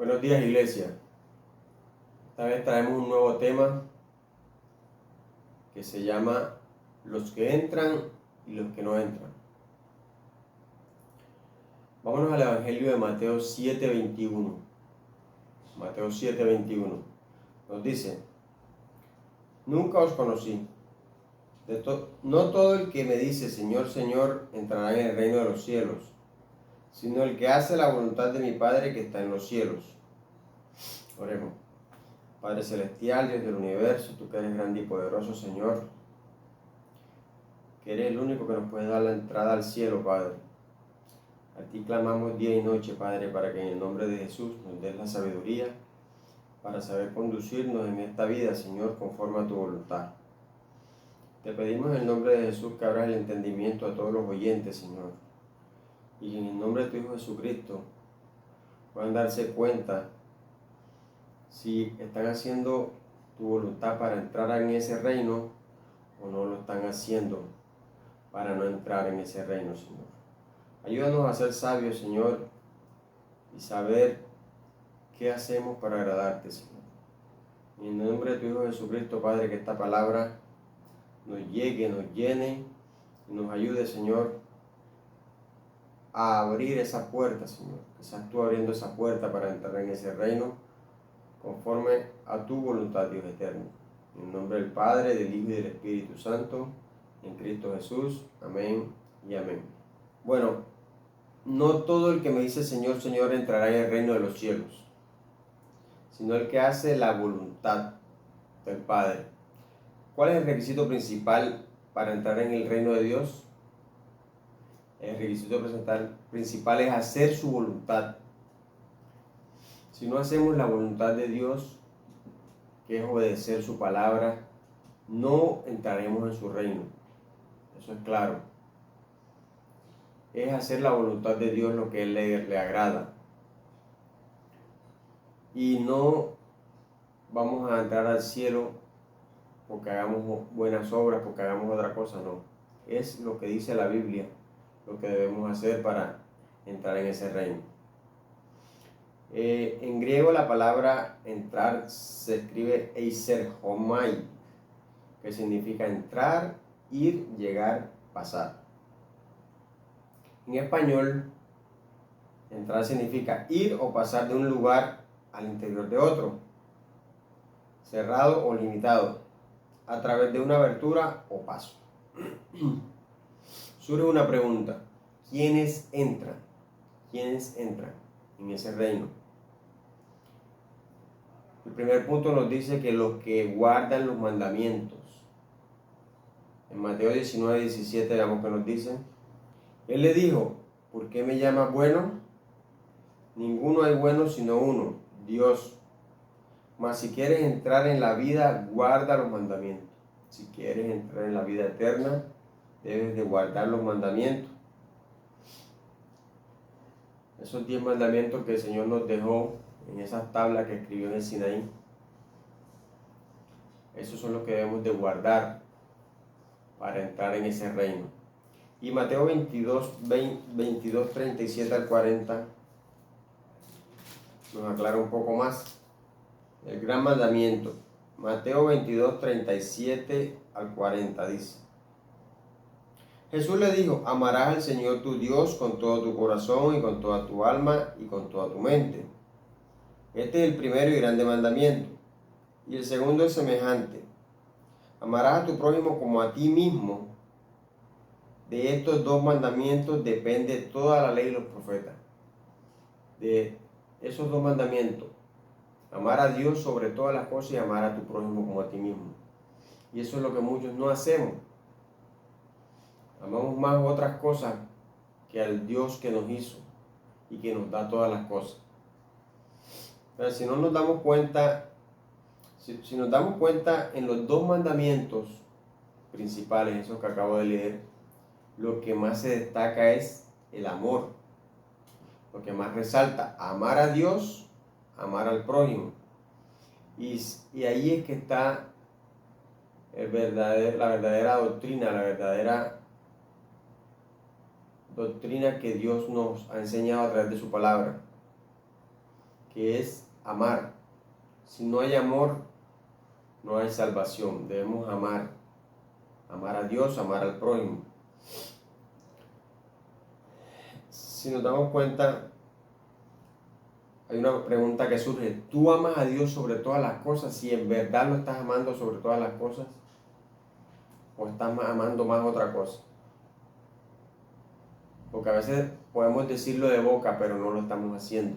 Buenos días, iglesia. Esta vez traemos un nuevo tema que se llama los que entran y los que no entran. Vámonos al Evangelio de Mateo 7:21. Mateo 7:21 nos dice: nunca os conocí. No todo el que me dice Señor, Señor entrará en el reino de los cielos, sino el que hace la voluntad de mi Padre que está en los cielos. Oremos. Padre celestial, Dios del universo, tú que eres grande y poderoso, Señor, que eres el único que nos puede dar la entrada al cielo, Padre. A ti clamamos día y noche, Padre, para que en el nombre de Jesús nos des la sabiduría para saber conducirnos en esta vida, Señor, conforme a tu voluntad. Te pedimos en el nombre de Jesús que abras el entendimiento a todos los oyentes, Señor, y en el nombre de tu Hijo Jesucristo puedan darse cuenta si están haciendo tu voluntad para entrar en ese reino o no lo están haciendo para no entrar en ese reino, Señor. Ayúdanos a ser sabios, Señor, y saber qué hacemos para agradarte, Señor. En el nombre de tu Hijo Jesucristo, Padre, que esta palabra nos llegue, nos llene y nos ayude, Señor, a abrir esa puerta, Señor. Que seas tú abriendo esa puerta para entrar en ese reino conforme a tu voluntad, Dios eterno. En el nombre del Padre, del Hijo y del Espíritu Santo, en Cristo Jesús. Amén y amén. Bueno, no todo el que me dice Señor, Señor entrará en el reino de los cielos, sino el que hace la voluntad del Padre. ¿Cuál es el requisito principal para entrar en el reino de Dios? El requisito principal es hacer su voluntad. Si no hacemos la voluntad de Dios, que es obedecer su palabra, no entraremos en su reino. Eso es claro. Es hacer la voluntad de Dios lo que Él le agrada. Y no vamos a entrar al cielo porque hagamos buenas obras, porque hagamos otra cosa, no. Es lo que dice la Biblia, lo que debemos hacer para entrar en ese reino. En griego la palabra entrar se escribe eiserhomai, que significa entrar, ir, llegar, pasar. En español, entrar significa ir o pasar de un lugar al interior de otro, cerrado o limitado, a través de una abertura o paso. Surge una pregunta: ¿quiénes entran? ¿Quiénes entran en ese reino? El primer punto nos dice que los que guardan los mandamientos. En Mateo 19:17 veamos que nos dice. Él le dijo: ¿por qué me llamas bueno? Ninguno hay bueno sino uno, Dios. Mas si quieres entrar en la vida, guarda los mandamientos. Si quieres entrar en la vida eterna, debes de guardar los mandamientos. Esos 10 mandamientos que el Señor nos dejó en esas tablas que escribió en el Sinaí, esos son los que debemos de guardar para entrar en ese reino. Y Mateo 22, 37 al 40 nos aclara un poco más el gran mandamiento. Mateo 22, 37 al 40 dice: Jesús le dijo: amarás al Señor tu Dios con todo tu corazón y con toda tu alma y con toda tu mente. Este es el primero y grande mandamiento. Y el segundo es semejante: amarás a tu prójimo como a ti mismo. De estos dos mandamientos depende toda la ley y los profetas. De esos dos mandamientos, amar a Dios sobre todas las cosas y amar a tu prójimo como a ti mismo. Y eso es lo que muchos no hacemos. Amamos más otras cosas que al Dios que nos hizo y que nos da todas las cosas. Pero si no nos damos cuenta, si nos damos cuenta en los dos mandamientos principales, esos que acabo de leer, lo que más se destaca es el amor. Lo que más resalta: amar a Dios, amar al prójimo. Y ahí es que está la verdadera doctrina, la verdadera doctrina que Dios nos ha enseñado a través de su palabra. que es amar. Si no hay amor, no hay salvación. Debemos amar. Amar a Dios, amar al prójimo. Si nos damos cuenta, hay una pregunta que surge. ¿Tú amas a Dios sobre todas las cosas? Si en verdad lo estás amando sobre todas las cosas, ¿o estás amando más otra cosa? Porque a veces podemos decirlo de boca, pero no lo estamos haciendo.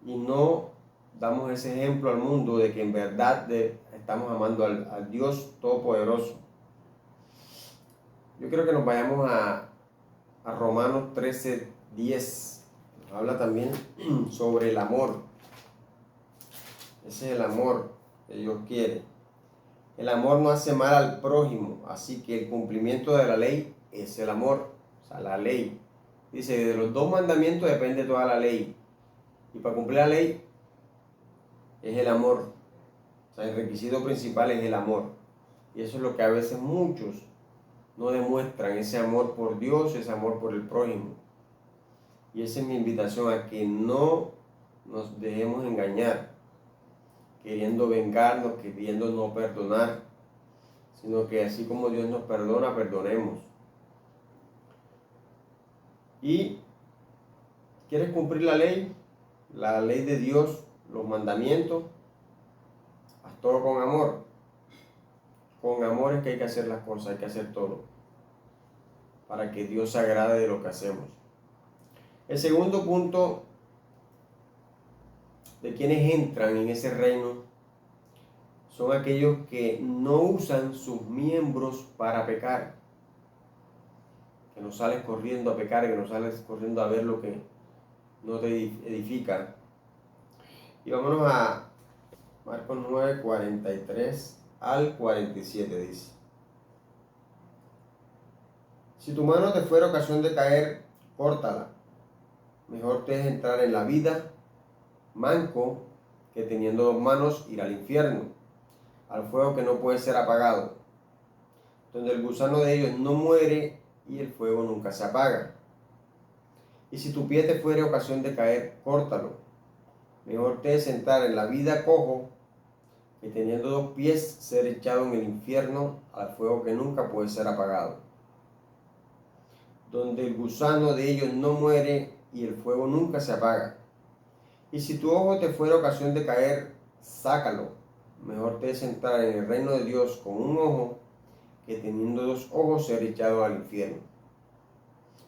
Y no damos ese ejemplo al mundo de que en verdad estamos amando al Dios Todopoderoso. Yo creo que nos vayamos a Romanos 13:10. Nos habla también sobre el amor. Ese es el amor que Dios quiere. El amor no hace mal al prójimo, así que el cumplimiento de la ley es el amor. O sea, la ley. Dice, de los 2 mandamientos depende toda la ley. Y para cumplir la ley es el amor. O sea, el requisito principal es el amor. Y eso es lo que a veces muchos no demuestran, ese amor por Dios, ese amor por el prójimo. Y esa es mi invitación, a que no nos dejemos engañar, queriendo vengarnos, queriendo no perdonar, sino que así como Dios nos perdona, perdonemos. Y ¿quieres cumplir la ley de Dios, los mandamientos? Haz todo con amor. Con amor es que hay que hacer las cosas, hay que hacer todo, para que Dios se agrade de lo que hacemos. El segundo punto de quienes entran en ese reino son aquellos que no usan sus miembros para pecar, que no sales corriendo a pecar, que no sales corriendo a ver lo que no te edifica. Y vámonos a Marcos 9, 43 al 47, dice: si tu mano te fuera ocasión de caer, córtala. Mejor te es entrar en la vida manco que teniendo 2 manos ir al infierno, al fuego que no puede ser apagado, donde el gusano de ellos no muere y el fuego nunca se apaga. Y si tu pie te fuere ocasión de caer, córtalo. Mejor te es entrar en la vida cojo que teniendo 2 pies ser echado en el infierno, al fuego que nunca puede ser apagado, donde el gusano de ellos no muere y el fuego nunca se apaga. Y si tu ojo te fuera ocasión de caer, sácalo. Mejor te es entrar en el reino de Dios con un ojo que teniendo 2 ojos ser echado al infierno.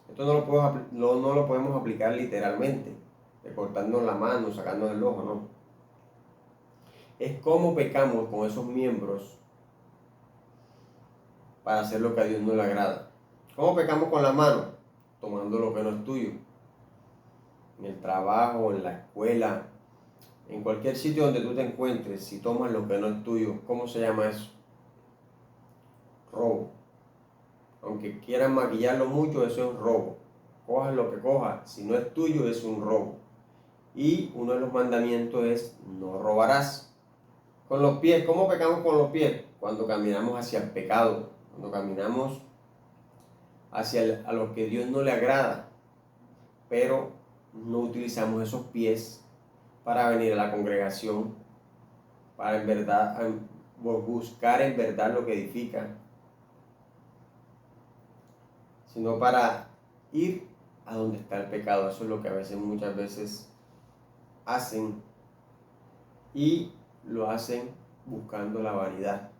Esto no lo podemos aplicar literalmente, de cortarnos la mano, sacarnos el ojo, no. Es cómo pecamos con esos miembros para hacer lo que a Dios no le agrada. ¿Cómo pecamos con la mano? Tomando lo que no es tuyo. En el trabajo, en la escuela, en cualquier sitio donde tú te encuentres, si tomas lo que no es tuyo, ¿cómo se llama eso? Robo. Aunque quieran maquillarlo mucho, eso es robo. Cojas lo que cojas, si no es tuyo, es un robo. Y uno de los mandamientos es: no robarás. Con los pies, ¿cómo pecamos con los pies? Cuando caminamos hacia el pecado, cuando caminamos a lo que Dios no le agrada, pero no utilizamos esos pies para venir a la congregación, para en verdad buscar en verdad lo que edifica, sino para ir a donde está el pecado. Eso es lo que a veces, muchas veces hacen, y lo hacen buscando la vanidad,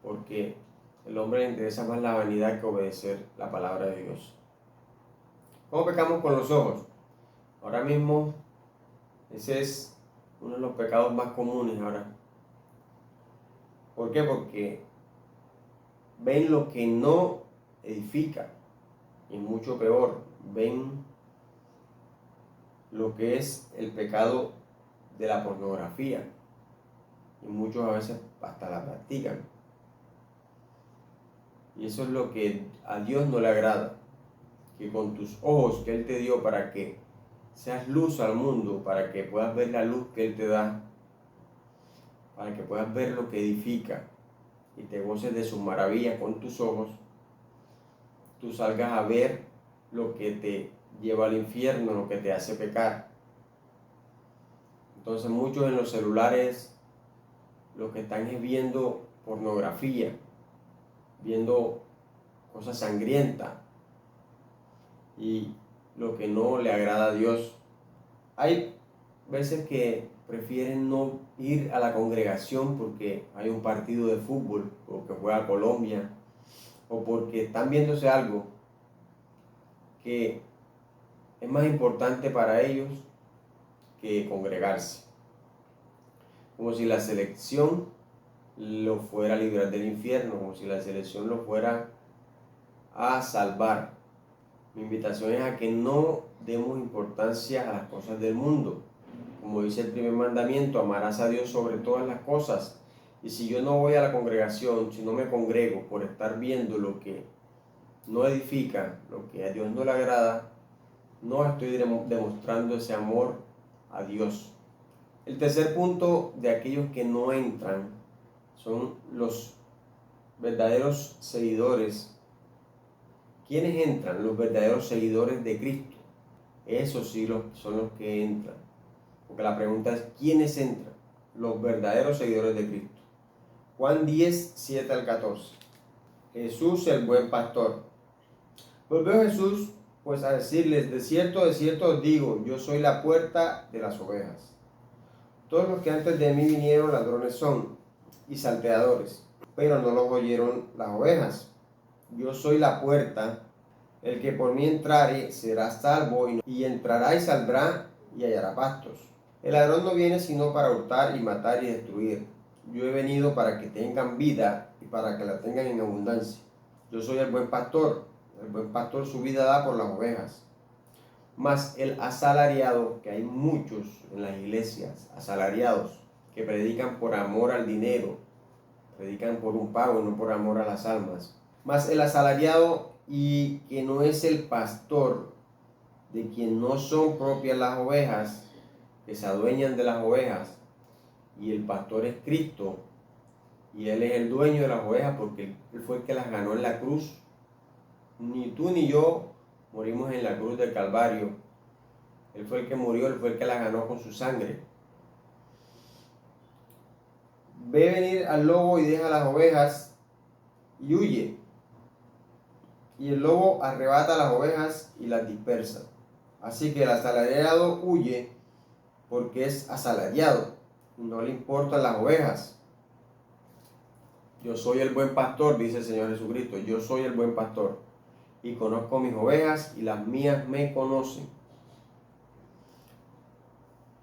porque el hombre le interesa más la vanidad que obedecer la palabra de Dios. ¿Cómo pecamos con los ojos? Ahora mismo ese es uno de los pecados más comunes ahora. ¿Por qué? Porque ven lo que no edifica, y mucho peor, ven lo que es el pecado de la pornografía, y muchos a veces hasta la practican. Y eso es lo que a Dios no le agrada, que con tus ojos que Él te dio para que seas luz al mundo, para que puedas ver la luz que Él te da, para que puedas ver lo que edifica y te goces de sus maravillas con tus ojos, tú salgas a ver lo que te lleva al infierno, lo que te hace pecar. Entonces muchos en los celulares lo que están es viendo pornografía, viendo cosas sangrientas y lo que no le agrada a Dios. Hay veces que prefieren no ir a la congregación porque hay un partido de fútbol o que juega Colombia o porque están viéndose algo que es más importante para ellos que congregarse. Como si la selección lo fuera a librar del infierno, como si la selección lo fuera a salvar. Mi invitación es a que no demos importancia a las cosas del mundo. Como dice el primer mandamiento, amarás a Dios sobre todas las cosas. Y si yo no voy a la congregación, si no me congrego por estar viendo lo que no edifica, lo que a Dios no le agrada, no estoy demostrando ese amor a Dios. El tercer punto de aquellos que no entran son los verdaderos seguidores. ¿Quiénes entran? Los verdaderos seguidores de Cristo. Esos sí son los que entran. Porque la pregunta es, ¿quiénes entran? Los verdaderos seguidores de Cristo. Juan 10, 7 al 14. Jesús el buen pastor. Volvió Jesús pues a decirles, de cierto os digo, yo soy la puerta de las ovejas. Todos los que antes de mí vinieron ladrones son y salteadores, pero no los oyeron las ovejas. Yo soy la puerta, el que por mí entrare será salvo y entrará y saldrá y hallará pastos. El ladrón no viene sino para hurtar y matar y destruir. Yo he venido para que tengan vida y para que la tengan en abundancia. Yo soy el buen pastor su vida da por las ovejas. Mas el asalariado, que hay muchos en las iglesias, asalariados, que predican por amor al dinero, predican por un pago, no por amor a las almas. Mas el asalariado y que no es el pastor, de quien no son propias las ovejas, que se adueñan de las ovejas, y el pastor es Cristo, y Él es el dueño de las ovejas porque Él fue el que las ganó en la cruz. Ni tú ni yo morimos en la cruz del Calvario. Él fue el que murió, Él fue el que las ganó con su sangre. Ve venir al lobo y deja las ovejas y huye. Y el lobo arrebata las ovejas y las dispersa. Así que el asalariado huye porque es asalariado. No le importan las ovejas. Yo soy el buen pastor, dice el Señor Jesucristo. Yo soy el buen pastor. Y conozco mis ovejas y las mías me conocen.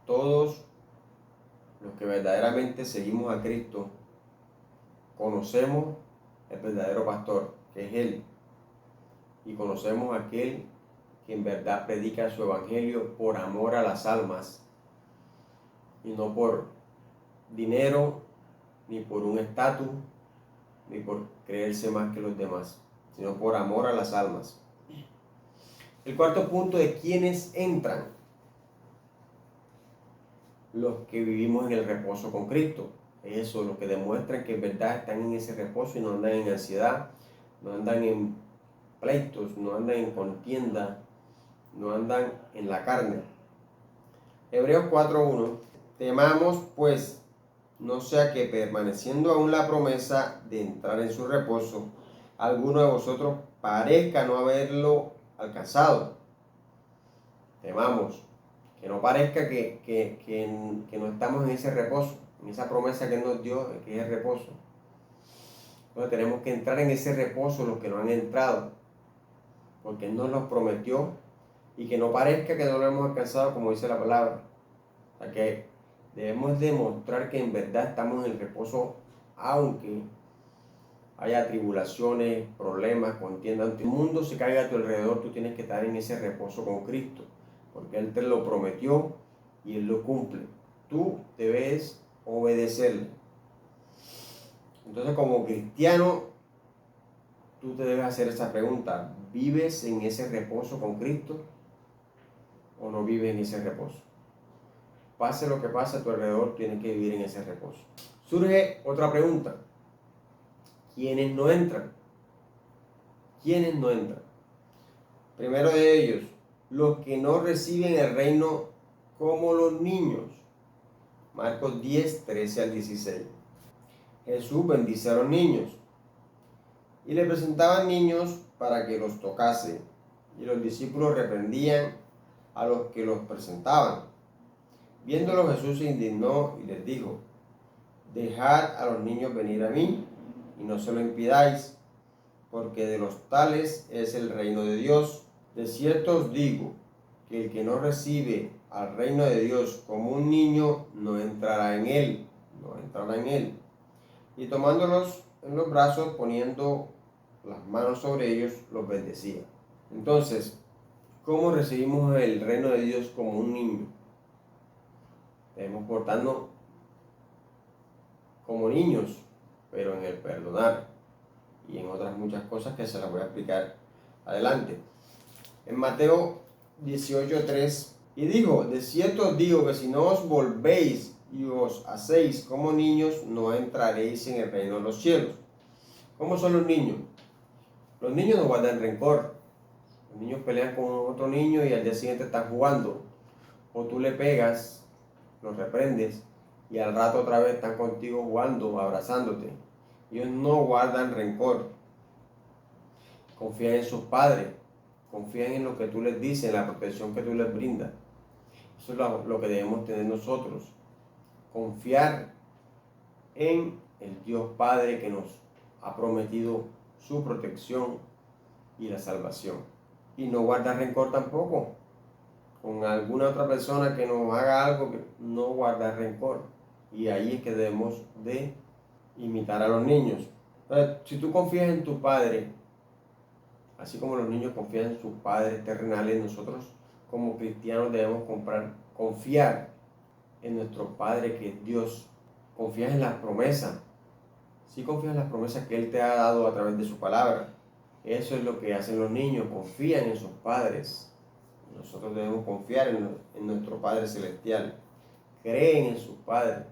Todos los que verdaderamente seguimos a Cristo, conocemos el verdadero pastor, que es Él. Y conocemos a aquel que en verdad predica su evangelio por amor a las almas y no por dinero, ni por un estatus, ni por creerse más que los demás, sino por amor a las almas. El cuarto punto de quienes entran: los que vivimos en el reposo con Cristo. Eso, los que demuestran que en verdad están en ese reposo y no andan en ansiedad, no andan en pleitos, no andan en contienda, no andan en la carne. Hebreos 4:1. Temamos pues, no sea que permaneciendo aún la promesa de entrar en su reposo, alguno de vosotros parezca no haberlo alcanzado. Temamos que no parezca que no estamos en ese reposo, en esa promesa que Él nos dio, que es el reposo. Entonces tenemos que entrar en ese reposo los que no han entrado, porque Él nos los prometió, y que no parezca que no lo hemos alcanzado, como dice la palabra. O sea que debemos demostrar que en verdad estamos en el reposo, aunque haya tribulaciones, problemas, contiendas. Aunque el mundo se caiga a tu alrededor, tú tienes que estar en ese reposo con Cristo, porque Él te lo prometió y Él lo cumple. Tú debes obedecerle. Entonces, como cristiano, tú te debes hacer esa pregunta: ¿vives en ese reposo con Cristo o no vives en ese reposo? Pase lo que pase a tu alrededor, tienes que vivir en ese reposo. Surge otra pregunta: ¿quiénes no entran? ¿Quiénes no entran? Primero de ellos, los que no reciben el reino como los niños. Marcos 10, 13 al 16. Jesús bendice a los niños y le presentaban niños para que los tocase, y los discípulos reprendían a los que los presentaban. Viéndolo, Jesús se indignó y les dijo: dejad a los niños venir a mí y no se lo impidáis, porque de los tales es el reino de Dios. De cierto os digo que el que no recibe al reino de Dios como un niño no entrará en él. Y tomándolos en los brazos, poniendo las manos sobre ellos, los bendecía. Entonces, ¿cómo recibimos el reino de Dios como un niño? Debemos portarnos como niños, pero en el perdonar y en otras muchas cosas que se las voy a explicar adelante. En Mateo 18:3, y dijo: de cierto os digo que si no os volvéis y os hacéis como niños, no entraréis en el reino de los cielos. ¿Cómo son los niños? Los niños no guardan rencor. Los niños pelean con otro niño y al día siguiente están jugando. O tú le pegas, los reprendes y al rato otra vez están contigo jugando, abrazándote. Ellos no guardan rencor. Confían en sus padres. Confían en lo que tú les dices, en la protección que tú les brindas. Eso es lo que debemos tener nosotros. Confiar en el Dios Padre que nos ha prometido su protección y la salvación. Y no guardar rencor tampoco. Con alguna otra persona que nos haga algo, no guardar rencor. Y ahí es que debemos de imitar a los niños. Entonces, si tú confías en tu Padre, así como los niños confían en sus padres terrenales, nosotros como cristianos debemos confiar en nuestro Padre que es Dios. Confías en las promesas. Sí, confías en las promesas que Él te ha dado a través de su palabra. Eso es lo que hacen los niños, confían en sus padres. Nosotros debemos confiar en nuestro Padre Celestial. Creen en sus padres.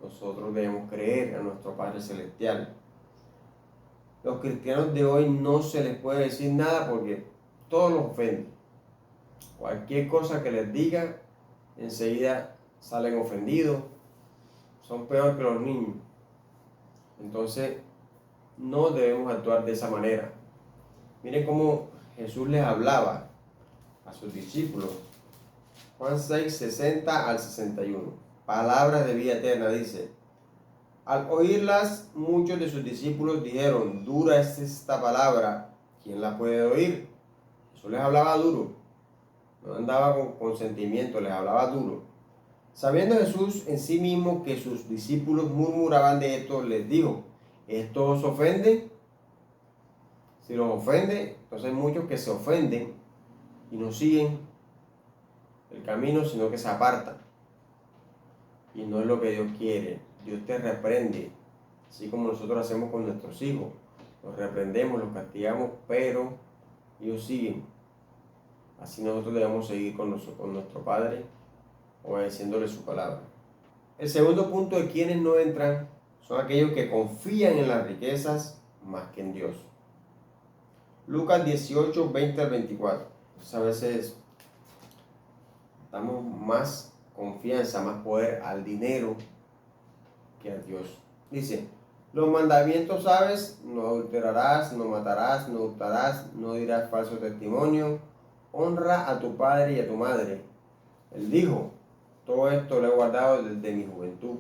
Nosotros debemos creer a nuestro Padre Celestial. Los cristianos de hoy no se les puede decir nada porque todos los ofenden. Cualquier cosa que les diga, enseguida salen ofendidos. Son peor que los niños. Entonces, no debemos actuar de esa manera. Miren cómo Jesús les hablaba a sus discípulos. Juan 6, 60 al 61. Palabras de vida eterna, dice. Al oírlas, muchos de sus discípulos dijeron: dura es esta palabra, ¿quién la puede oír? Jesús les hablaba duro, no andaba con sentimiento, les hablaba duro. Sabiendo Jesús en sí mismo que sus discípulos murmuraban de esto, les dijo: ¿esto os ofende? Si los ofende, entonces hay muchos que se ofenden y no siguen el camino, sino que se apartan. Y no es lo que Dios quiere. Dios te reprende, así como nosotros hacemos con nuestros hijos. Los reprendemos, los castigamos, pero ellos siguen. Así nosotros debemos seguir con nuestro Padre, obedeciéndole su palabra. El segundo punto de quienes no entran son aquellos que confían en las riquezas más que en Dios. Lucas 18, 20 al 24. Pues a veces damos más confianza, más poder al dinero que a Dios. Dice: los mandamientos sabes: no adulterarás, no matarás, no hurtarás, no dirás falso testimonio, honra a tu padre y a tu madre. Él dijo: todo esto lo he guardado desde mi juventud.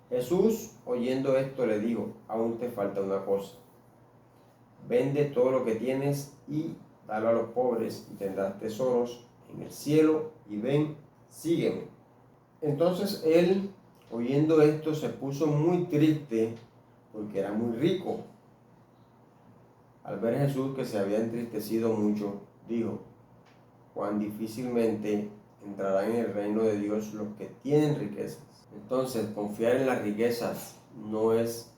Jesús, oyendo esto, le dijo: aún te falta una cosa. Vende todo lo que tienes y dalo a los pobres, y tendrás tesoros en el cielo, y ven, sígueme. Entonces él, oyendo esto, se puso muy triste porque era muy rico. Al ver a Jesús que se había entristecido mucho, dijo: cuán difícilmente entrarán en el reino de Dios los que tienen riquezas. Entonces, confiar en las riquezas no es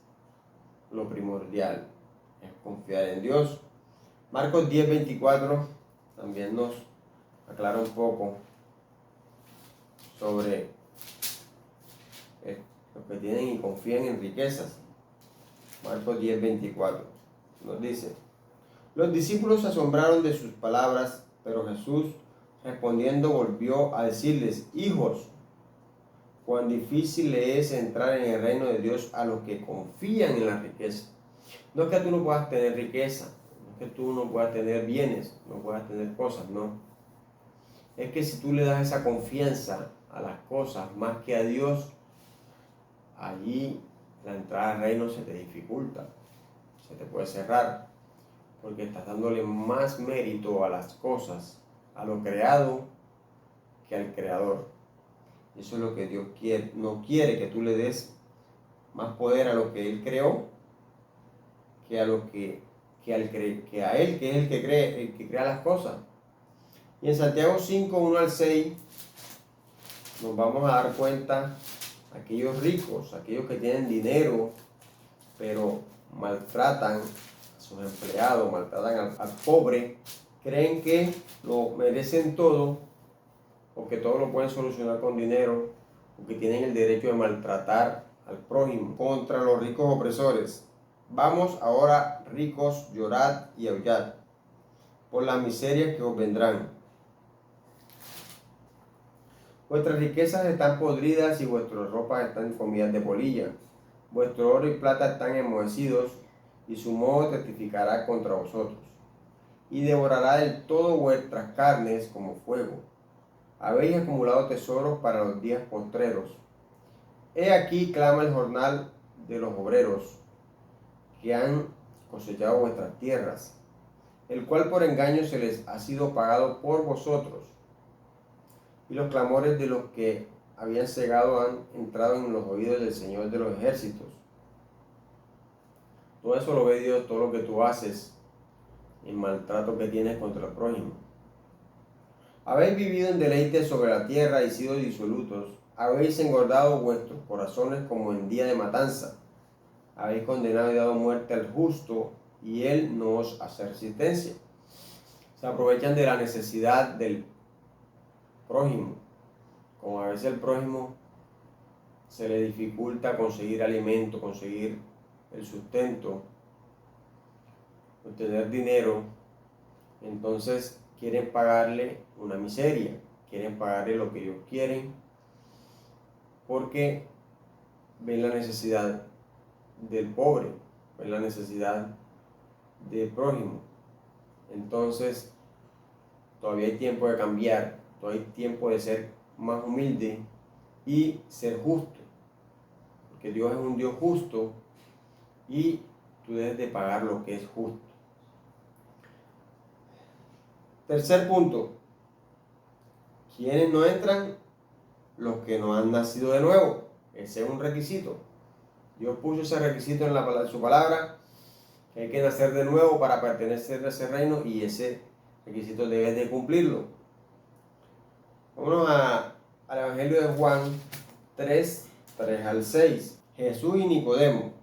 lo primordial, es confiar en Dios. Marcos 10, 24 también nos aclara un poco sobre los que tienen y confían en riquezas. Marcos 10, 24 nos dice: los discípulos se asombraron de sus palabras, Pero Jesús, respondiendo, volvió a decirles: hijos, cuán difícil le es entrar en el reino de Dios a los que confían en la riqueza. No es que tú no puedas tener riqueza, no es que tú no puedas tener bienes, no puedas tener cosas, no. Es que si tú le das esa confianza a las cosas más que a Dios, allí la entrada al reino se te dificulta, se te puede cerrar, porque estás dándole más mérito a las cosas, a lo creado, que al creador. Eso es lo que Dios quiere. No quiere que tú le des más poder a lo que Él creó que a lo que a Él, que es el que crea las cosas. Y en Santiago 5, 1 al 6, nos vamos a dar cuenta, aquellos ricos, aquellos que tienen dinero, pero maltratan a sus empleados, maltratan al pobre, creen que lo merecen todo, o que todo lo pueden solucionar con dinero, o que tienen el derecho de maltratar al prójimo contra los ricos opresores. Vamos ahora, ricos, llorad y aullad por las miserias que os vendrán. Vuestras riquezas están podridas y vuestras ropas están comidas de polilla. Vuestro oro y plata están enmohecidos, y su moho testificará contra vosotros, y devorará del todo vuestras carnes como fuego. Habéis acumulado tesoros para los días postreros. He aquí clama el jornal de los obreros que han cosechado vuestras tierras, el cual por engaño se les ha sido pagado por vosotros. Y los clamores de los que habían cegado han entrado en los oídos del Señor de los ejércitos. Todo eso lo ve Dios, todo lo que tú haces, el maltrato que tienes contra el prójimo. Habéis vivido en deleite sobre la tierra y sido disolutos. Habéis engordado vuestros corazones como en día de matanza. Habéis condenado y dado muerte al justo, y él no os hace resistencia. Se aprovechan de la necesidad del prójimo. Como a veces el prójimo se le dificulta conseguir alimento, conseguir el sustento, obtener dinero, entonces quieren pagarle una miseria, quieren pagarle lo que ellos quieren, porque ven la necesidad del pobre, ven la necesidad del prójimo. Entonces todavía hay tiempo de cambiar, todavía hay tiempo de ser más humilde y ser justo, porque Dios es un Dios justo y tú debes de pagar lo que es justo. Tercer punto, ¿quiénes no entran? Los que no han nacido de nuevo. Ese es un requisito. Dios puso ese requisito en su palabra, que hay que nacer de nuevo para pertenecer a ese reino, y ese requisito debes de cumplirlo. Vámonos al Evangelio de Juan 3, 3 al 6. Jesús y Nicodemo.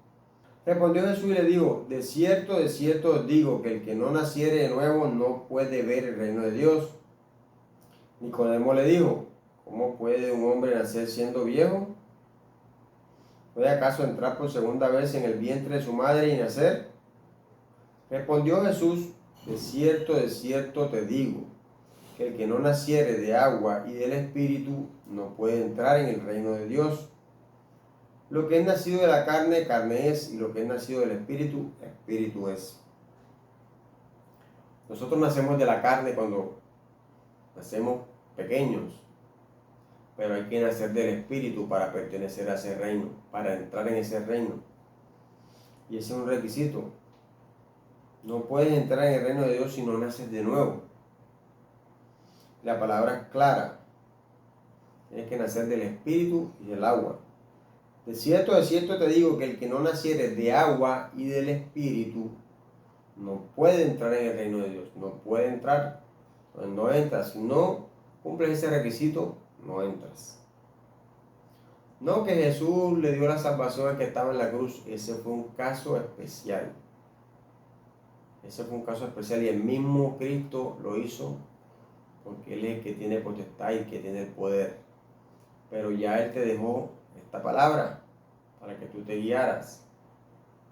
Respondió Jesús y le dijo: de cierto os digo que el que no naciere de nuevo no puede ver el reino de Dios. Nicodemo le dijo: ¿cómo puede un hombre nacer siendo viejo? ¿Puede acaso entrar por segunda vez en el vientre de su madre y nacer? Respondió Jesús: de cierto te digo, que el que no naciere de agua y del Espíritu no puede entrar en el reino de Dios. Lo que es nacido de la carne, carne es, y lo que es nacido del Espíritu, Espíritu es. Nosotros nacemos de la carne cuando nacemos pequeños, pero hay que nacer del Espíritu para pertenecer a ese reino, para entrar en ese reino. Y ese es un requisito. No puedes entrar en el reino de Dios si no naces de nuevo. La palabra es clara. Tienes que nacer del Espíritu y del agua. De cierto te digo que el que no naciere de agua y del Espíritu no puede entrar en el reino de Dios. No puede entrar. No entras. Si no cumples ese requisito, no entras. No que Jesús le dio la salvación al que estaba en la cruz. Ese fue un caso especial. Ese fue un caso especial, y el mismo Cristo lo hizo porque Él es el que tiene potestad y el que tiene el poder. Pero ya Él te dejó esta palabra para que tú te guiaras.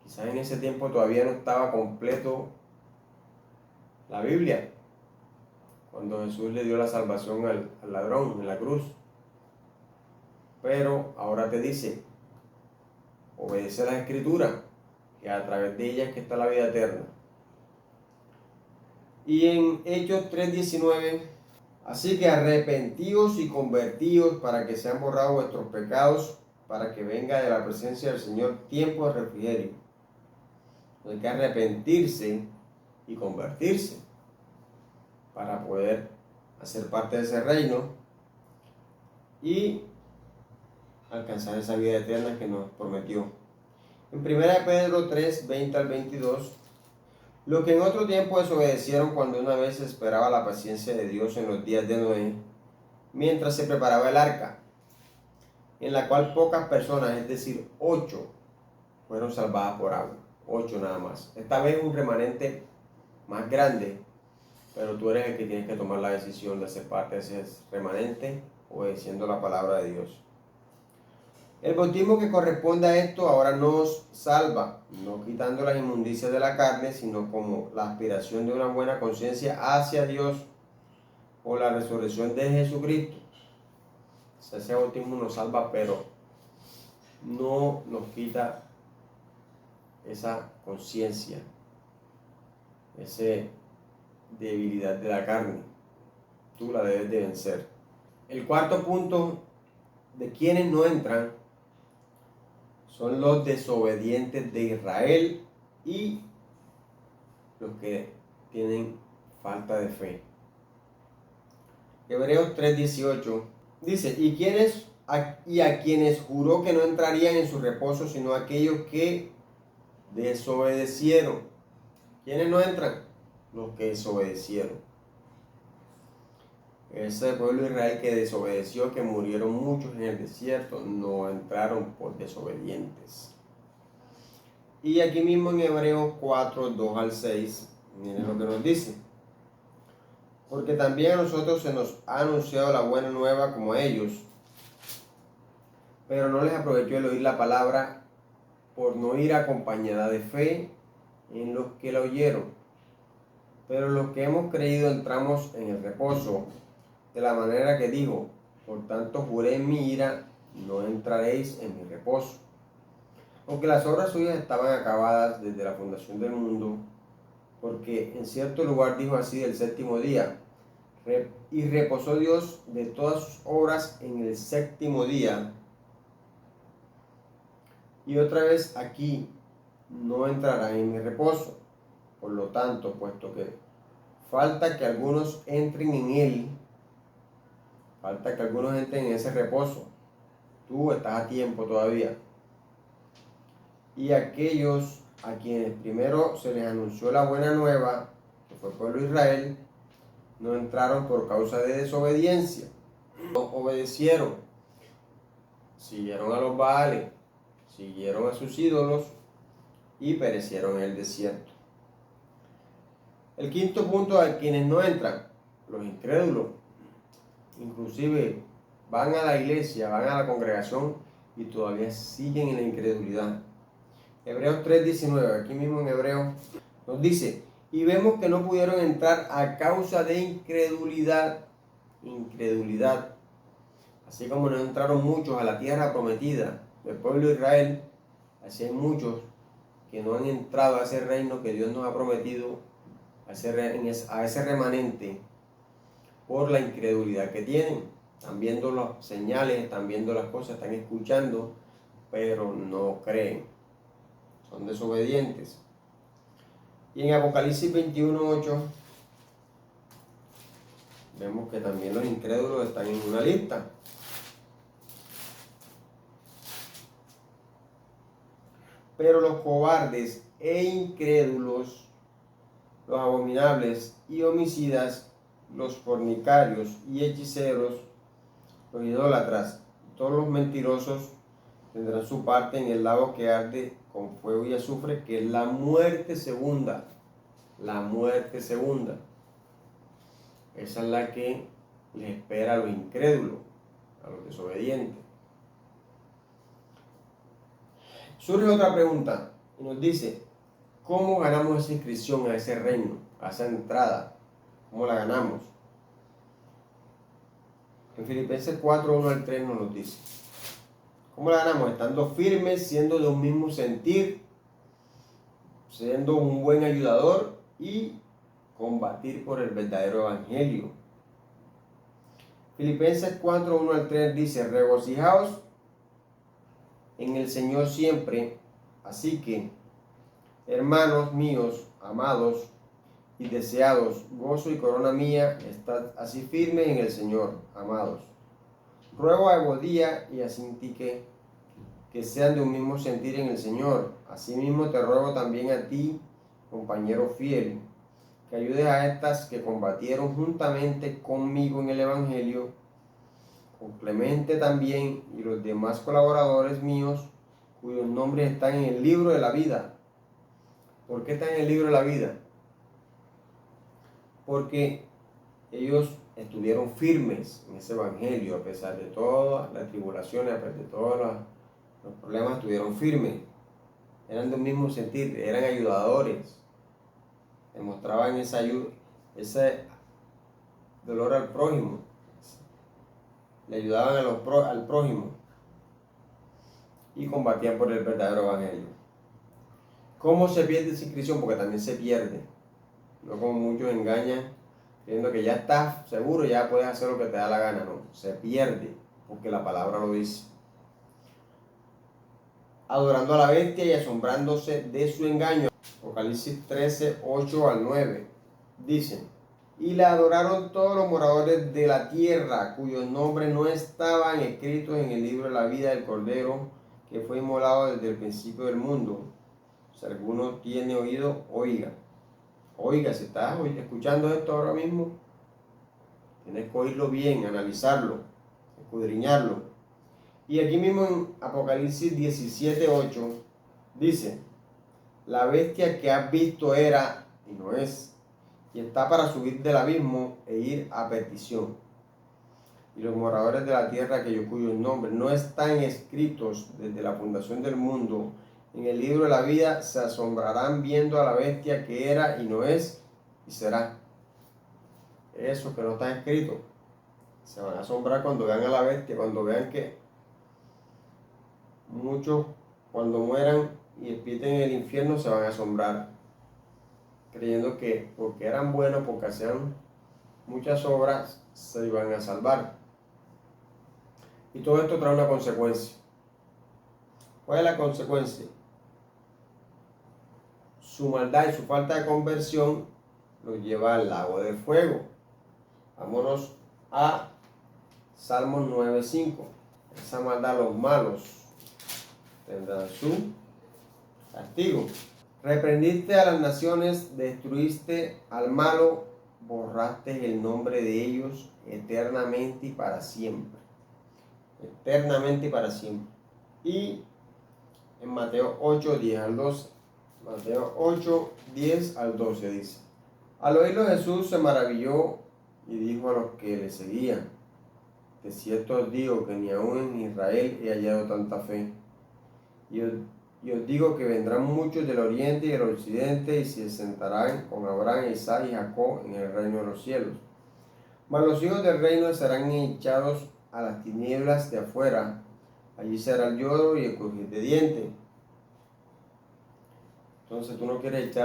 Quizás en ese tiempo todavía no estaba completo la Biblia. cuando Jesús le dio la salvación al ladrón en la cruz. Pero ahora te dice, obedece las Escrituras, que a través de ellas es que está la vida eterna. Y en Hechos 3:19, así que arrepentíos y convertíos para que sean borrados vuestros pecados, para que venga de la presencia del Señor tiempo de refrigerio. Hay que arrepentirse y convertirse para poder hacer parte de ese reino y alcanzar esa vida eterna que nos prometió. En 1 Pedro 3, 20 al 22, los que en otro tiempo desobedecieron cuando una vez se esperaba la paciencia de Dios en los días de Noé, mientras se preparaba el arca, en la cual pocas personas, es decir, 8, fueron salvadas por agua. 8 nada más. Esta vez un remanente más grande, pero tú eres el que tienes que tomar la decisión de ser parte de ese remanente, obedeciendo la palabra de Dios. El bautismo que corresponde a esto ahora nos salva, no quitando las inmundicias de la carne, sino como la aspiración de una buena conciencia hacia Dios por la resurrección de Jesucristo. Ese bautismo nos salva, pero no nos quita esa conciencia, esa debilidad de la carne. Tú la debes de vencer. El cuarto punto de quienes no entran son los desobedientes de Israel y los que tienen falta de fe. Hebreos 3:18 dice, y a quienes juró que no entrarían en su reposo, sino aquellos que desobedecieron. ¿Quiénes no entran? Los que desobedecieron. Ese pueblo de Israel que desobedeció, que murieron muchos en el desierto, no entraron por desobedientes. Y aquí mismo en Hebreos 4, 2 al 6, miren lo que nos dice. Porque también a nosotros se nos ha anunciado la buena nueva como a ellos, pero no les aprovechó el oír la palabra por no ir acompañada de fe en los que la oyeron. Pero los que hemos creído entramos en el reposo, de la manera que digo, por tanto juré en mi ira, no entraréis en mi reposo. Aunque las obras suyas estaban acabadas desde la fundación del mundo, porque en cierto lugar dijo así del séptimo día, y reposó Dios de todas sus obras en el séptimo día. Y otra vez aquí, no entrarán en mi reposo. Por lo tanto, puesto que falta que algunos entren en él, falta que algunos entren en ese reposo. Tú estás a tiempo todavía. Y aquellos a quienes primero se les anunció la buena nueva, que fue el pueblo de Israel, no entraron por causa de desobediencia. No obedecieron. Siguieron a los Baales, siguieron a sus ídolos y perecieron en el desierto. El quinto punto, a quienes no entran, los incrédulos. Inclusive van a la iglesia, van a la congregación y todavía siguen en la incredulidad. Hebreos 3:19, aquí mismo en Hebreos, nos dice, y vemos que no pudieron entrar a causa de incredulidad. Incredulidad. Así como no entraron muchos a la tierra prometida del pueblo de Israel, así hay muchos que no han entrado a ese reino que Dios nos ha prometido, a ese remanente, por la incredulidad que tienen. Están viendo las señales, están viendo las cosas, están escuchando, pero no creen. Son desobedientes. Y en Apocalipsis 21:8 vemos que también los incrédulos están en una lista. Pero los cobardes e incrédulos, los abominables y homicidas, los fornicarios y hechiceros, los idólatras, todos los mentirosos tendrán su parte en el lago que arde con fuego y azufre, que es la muerte segunda. La muerte segunda. Esa es la que les espera a los incrédulos, a los desobedientes. Surge otra pregunta y nos dice, ¿cómo ganamos esa inscripción a ese reino, a esa entrada? ¿Cómo la ganamos? En Filipenses 4, 1 al 3 nos lo dice. ¿Cómo la ganamos? Estando firmes, siendo de un mismo sentir, siendo un buen ayudador y combatir por el verdadero evangelio. Filipenses 4, 1 al 3 dice, regocijaos en el Señor siempre, así que, hermanos míos, amados y deseados, gozo y corona mía, estad así firmes en el Señor, amados. Ruego a Evodía y a Sintique que sean de un mismo sentir en el Señor. Asimismo te ruego también a ti, compañero fiel, que ayudes a estas que combatieron juntamente conmigo en el Evangelio, con Clemente también y los demás colaboradores míos, cuyos nombres están en el libro de la vida. ¿Por qué están en el libro de la vida? Porque ellos estuvieron firmes en ese Evangelio, a pesar de todas las tribulaciones, a pesar de todos los problemas, estuvieron firmes. Eran de un mismo sentir, eran ayudadores, demostraban esa ayuda, ese dolor al prójimo, le ayudaban al prójimo y combatían por el verdadero evangelio. ¿Cómo se pierde esa inscripción? Porque también se pierde, no como muchos engañan, creyendo que ya estás seguro, ya puedes hacer lo que te da la gana. No, se pierde, porque la palabra lo dice. Adorando a la bestia y asombrándose de su engaño. Apocalipsis 13, 8 al 9. Dicen, y la adoraron todos los moradores de la tierra, cuyos nombres no estaban escritos en el libro de la vida del Cordero, que fue inmolado desde el principio del mundo. Si alguno tiene oído, oiga. Oiga, si estás escuchando esto ahora mismo, tienes que oírlo bien, analizarlo, escudriñarlo. Y aquí mismo en Apocalipsis 17, 8, dice, la bestia que has visto era y no es, y está para subir del abismo e ir a perdición. Y los moradores de la tierra, aquellos cuyos nombres no están escritos desde la fundación del mundo en el libro de la vida, se asombrarán viendo a la bestia que era y no es y será. Eso que no está escrito, se van a asombrar cuando vean a la bestia, cuando vean que muchos, cuando mueran y despierten en el infierno, se van a asombrar, creyendo que porque eran buenos, porque hacían muchas obras, se iban a salvar. Y todo esto trae una consecuencia. ¿Cuál es la consecuencia? Su maldad y su falta de conversión los lleva al lago de fuego. Vámonos a Salmos 9:5. Esa maldad, los malos tendrán su castigo. Reprendiste a las naciones, destruiste al malo, borraste el nombre de ellos eternamente y para siempre. Eternamente y para siempre. Y en Mateo 8, 10 al 12. Mateo 8, 10 al 12 dice. Al oírlo Jesús se maravilló y dijo a los que le seguían, de cierto os digo que ni aun en Israel he hallado tanta fe. Y os digo que vendrán muchos del oriente y del occidente y se sentarán con Abraham, Isaac y Jacob en el reino de los cielos. Mas los hijos del reino serán echados a las tinieblas de afuera. Allí será el lloro y el crujir de dientes. Entonces tú no quieres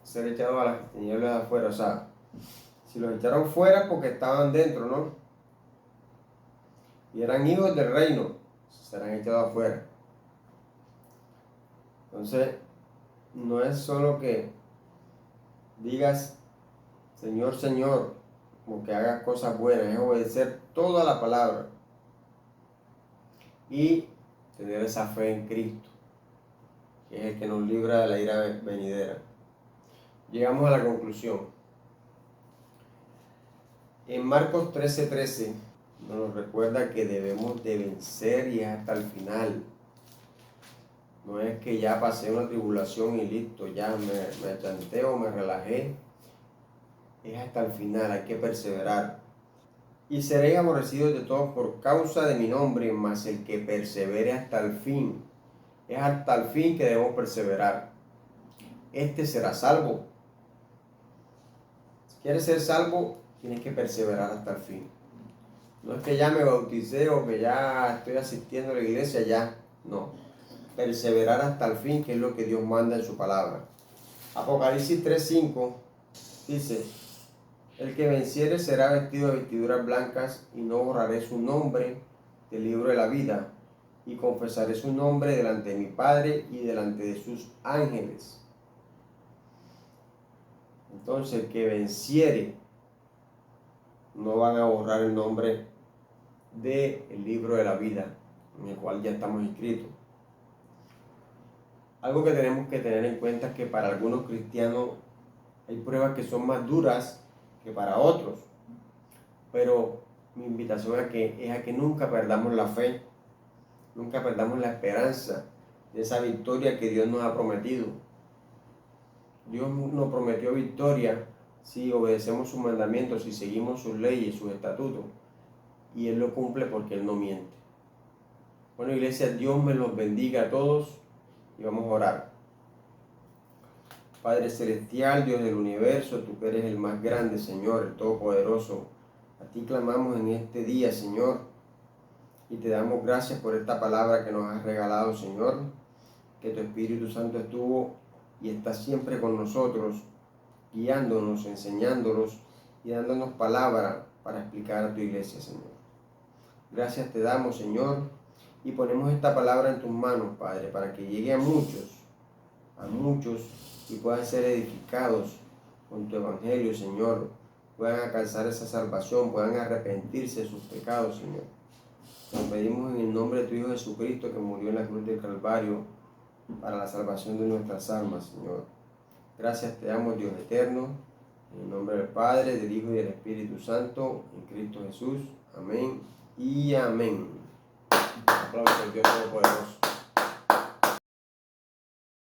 ser echado a las tinieblas de afuera. O sea, si los echaron fuera porque estaban dentro, ¿no? Y eran hijos del reino, serán echados afuera. Entonces, no es solo que digas, Señor, Señor, como que hagas cosas buenas, es obedecer toda la palabra y tener esa fe en Cristo, que es el que nos libra de la ira venidera. Llegamos a la conclusión. En Marcos 13:13 nos recuerda que debemos de vencer y es hasta el final. No es que ya pasé una tribulación y listo, ya me chanteo, me relajé. Es hasta el final, hay que perseverar. Y seréis aborrecidos de todos por causa de mi nombre, mas el que persevere hasta el fin. Es hasta el fin que debemos perseverar. Este será salvo. Si quieres ser salvo, tienes que perseverar hasta el fin. No es que ya me bauticé o que ya estoy asistiendo a la iglesia, ya. No. Perseverar hasta el fin, que es lo que Dios manda en su palabra. Apocalipsis 3:5 dice: el que venciere será vestido de vestiduras blancas, y no borraré su nombre del libro de la vida, y confesaré su nombre delante de mi Padre y delante de sus ángeles. Entonces, el que venciere, no van a borrar el nombre del libro de la vida, en el cual ya estamos inscritos. Algo que tenemos que tener en cuenta es que para algunos cristianos hay pruebas que son más duras que para otros, pero mi invitación es a que nunca perdamos la fe, nunca perdamos la esperanza de esa victoria que Dios nos ha prometido. Dios nos prometió victoria si obedecemos sus mandamientos, si seguimos sus leyes, sus estatutos, y Él lo cumple porque Él no miente. Bueno, iglesia, Dios me los bendiga a todos y vamos a orar. Padre celestial, Dios del universo, tú que eres el más grande, Señor, el todopoderoso, a ti clamamos en este día, Señor, y te damos gracias por esta palabra que nos has regalado, Señor, que tu Espíritu Santo estuvo y está siempre con nosotros, guiándonos, enseñándonos y dándonos palabra para explicar a tu iglesia, Señor. Gracias te damos, Señor, y ponemos esta palabra en tus manos, Padre, para que llegue a muchos, y puedan ser edificados con tu evangelio, Señor, puedan alcanzar esa salvación, puedan arrepentirse de sus pecados, Señor. Nos pedimos en el nombre de tu Hijo Jesucristo, que murió en la cruz del Calvario para la salvación de nuestras almas, Señor. Gracias te damos, Dios eterno, en el nombre del Padre, del Hijo y del Espíritu Santo, en Cristo Jesús. Amén y amén. Aplausos al Dios Todopoderoso.